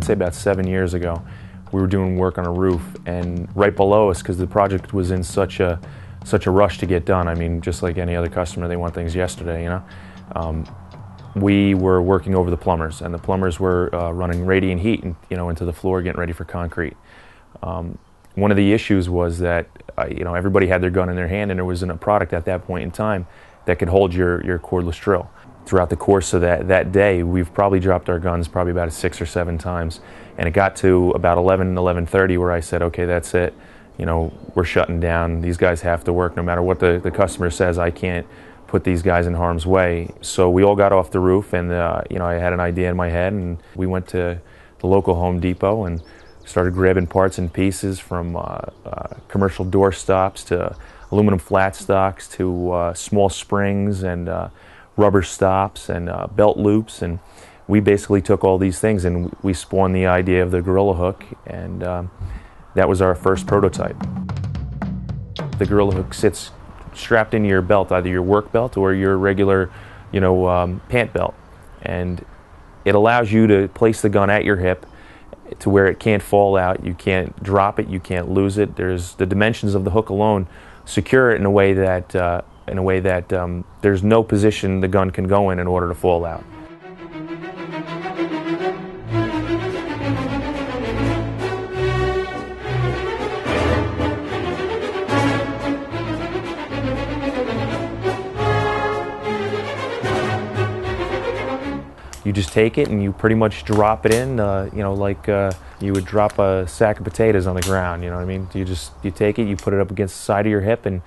I'd say about 7 years ago. We were doing work on a roof, and right below us, because the project was in such a rush to get done. I mean, just like any other customer, they want things yesterday, you know. We were working over the plumbers, and the plumbers were running radiant heat, into the floor, getting ready for concrete. One of the issues was that everybody had their gun in their hand, and there wasn't a product at that point in time that could hold your cordless drill. Throughout the course of that day, we've probably dropped our guns probably about 6 or 7 times, and it got to about 11:30 where I said, okay, that's it. We're shutting down. These guys have to work no matter what the customer says. I can't put these guys in harm's way. So we all got off the roof, and I had an idea in my head, and we went to the local Home Depot and started grabbing parts and pieces from commercial door stops to aluminum flat stocks to small springs and rubber stops and belt loops, and we basically took all these things and we spawned the idea of the Gorilla Hook, and that was our first prototype. The Gorilla Hook sits strapped into your belt, either your work belt or your regular, pant belt, and it allows you to place the gun at your hip to where it can't fall out. You can't drop it, you can't lose it. There's the dimensions of the hook alone secure it in a way that there's no position the gun can go in order to fall out. You just take it and you pretty much drop it in, like you would drop a sack of potatoes on the ground. You know what I mean? You take it, you put it up against the side of your hip, and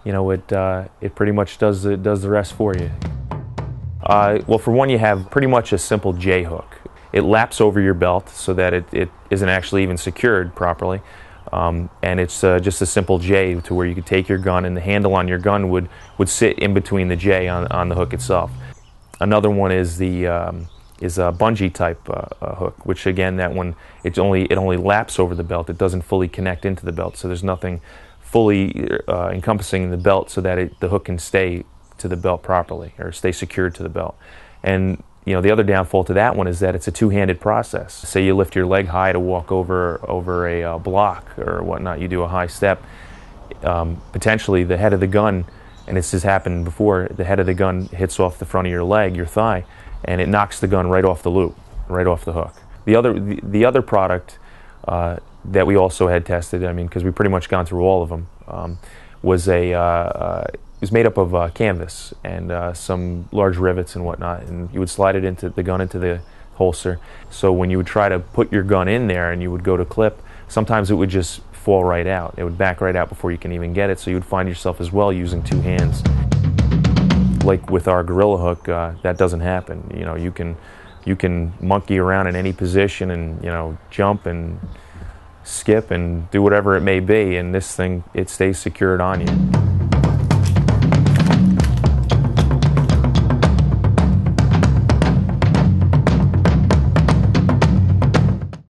it pretty much does the rest for you. Well, for one, you have pretty much a simple J hook. It laps over your belt so that it isn't actually even secured properly, and it's just a simple J to where you could take your gun, and the handle on your gun would sit in between the J on the hook itself. Another one is a bungee type hook, which again, that one it only laps over the belt. It doesn't fully connect into the belt, so there's nothing fully encompassing the belt so that the hook can stay to the belt properly or stay secured to the belt. And the other downfall to that one is that it's a two-handed process. Say you lift your leg high to walk over a block or whatnot, you do a high step. Potentially the head of the gun, and this has happened before, the head of the gun hits off the front of your leg, your thigh, and it knocks the gun right off the loop, right off the hook. The other product that we also had tested, because we pretty much gone through all of them, was made up of canvas and some large rivets and whatnot, and you would slide it into the holster. So when you would try to put your gun in there and you would go to clip, sometimes it would just fall right out. It would back right out before you can even get it, so you would find yourself as well using two hands. Like with our Gorilla Hook, that doesn't happen. You can monkey around in any position and jump and skip and do whatever it may be, and this thing, it stays secured on you.